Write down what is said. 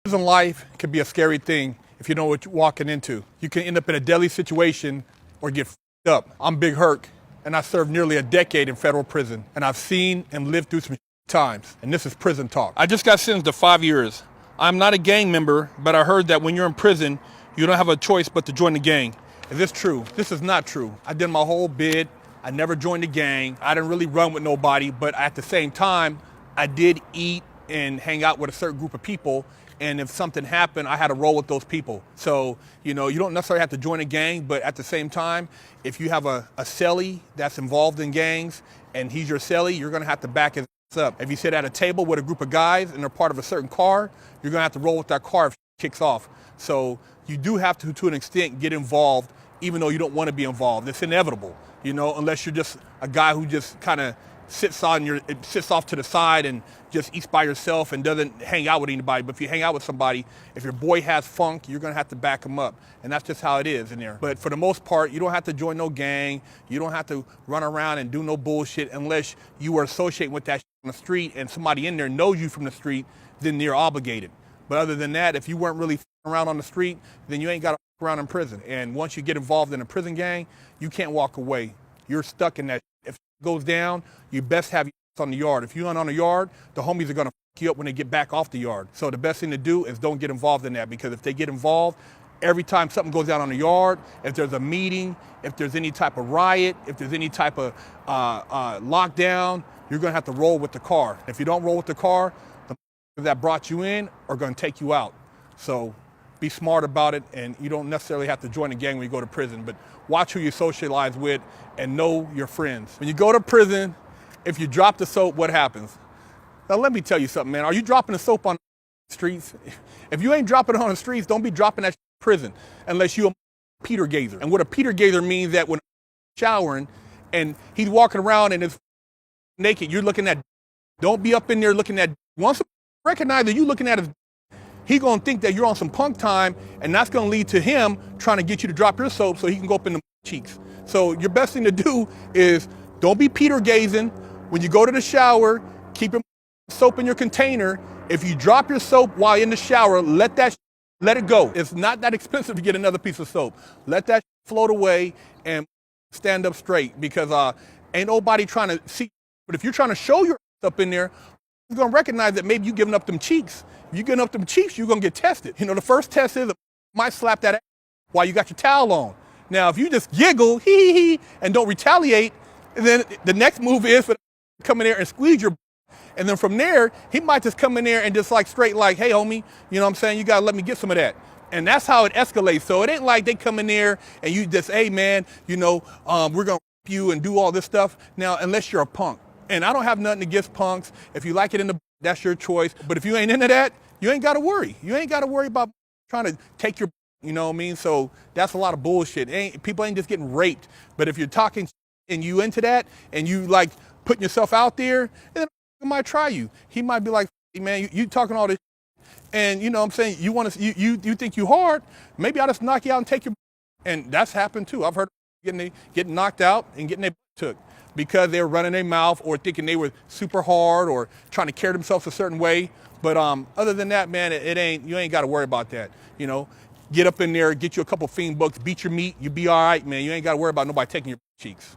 Prison life can be a scary thing if you know what you're walking into. You can end up in a deadly situation or get f***ed up. I'm Big Herc, and I served nearly a decade in federal prison, and I've seen and lived through some times, and this is prison talk. I just got sentenced to 5 years. I'm not a gang member, but I heard that when you're in prison, you don't have a choice but to join the gang. Is this true? This is not true. I did my whole bid. I never joined the gang. I didn't really run with nobody, but at the same time, I did eat and hang out with a certain group of people. And if something happened, I had to roll with those people. So, you don't necessarily have to join a gang, but at the same time, if you have a cellie that's involved in gangs and he's your cellie, you're gonna have to back his ass up. If you sit at a table with a group of guys and they're part of a certain car, you're gonna have to roll with that car if it kicks off. So you do have to an extent, get involved, even though you don't want to be involved. It's inevitable, unless you're just a guy who just kind of sits off to the side and just eats by yourself and doesn't hang out with anybody. But if you hang out with somebody, if your boy has funk, you're gonna have to back him up. And that's just how it is in there. But for the most part, you don't have to join no gang. You don't have to run around and do no bullshit unless you are associating with that shit on the street and somebody in there knows you from the street, then you're obligated. But other than that, if you weren't really around on the street, then you ain't got to around in prison. And once you get involved in a prison gang, you can't walk away. You're stuck in that. If it goes down, you best have your on the yard. If you're not on the yard, the homies are going to fuck you up when they get back off the yard. So the best thing to do is don't get involved in that, because if they get involved, every time something goes down on the yard, if there's a meeting, if there's any type of riot, if there's any type of lockdown, you're going to have to roll with the car. If you don't roll with the car, the that brought you in are going to take you out. So be smart about it, and you don't necessarily have to join a gang when you go to prison, but watch who you socialize with and know your friends. When you go to prison, if you drop the soap, what happens? Now let me tell you something, man. Are you dropping the soap on the streets? If you ain't dropping it on the streets, don't be dropping that in prison unless you're a Peter Gazer. And what a Peter Gazer means that when showering and he's walking around and is naked, you're looking at, don't be up in there looking at, once recognize that you looking at his, he gonna think that you're on some punk time, and that's gonna lead to him trying to get you to drop your soap so he can go up in the cheeks. So your best thing to do is don't be Peter gazing. When you go to the shower, keep your soap in your container. If you drop your soap while in the shower, let it go. It's not that expensive to get another piece of soap. Let that float away and stand up straight, because ain't nobody trying to see. But if you're trying to show your up in there, you're gonna recognize that maybe you giving up them cheeks. If you giving up them cheeks, you're gonna get tested. The first test is might slap that ass while you got your towel on. Now, if you just giggle, hee, and don't retaliate, and then the next move is for come in there and squeeze your, and then from there, he might just come in there and just straight hey homie, you know what I'm saying, you gotta let me get some of that. And that's how it escalates. So it ain't like they come in there and you just, hey man, we're gonna you and do all this stuff. Now, unless you're a punk. And I don't have nothing against punks. If you like it that's your choice. But if you ain't into that, you ain't gotta worry. You ain't gotta worry about trying to take your, you know what I mean? So that's a lot of bullshit. People ain't just getting raped. But if you're talking and you into that and you putting yourself out there, then he might try you. He might be like, hey man, you talking all this and you know what I'm saying, you want to, you think you hard, maybe I'll just knock you out and take your, and that's happened too. I've heard getting knocked out and getting their took because they were running their mouth or thinking they were super hard or trying to carry themselves a certain way. But other than that, man, you ain't got to worry about that. Get up in there, get you a couple fiend books, beat your meat, you be all right, man. You ain't got to worry about nobody taking your cheeks.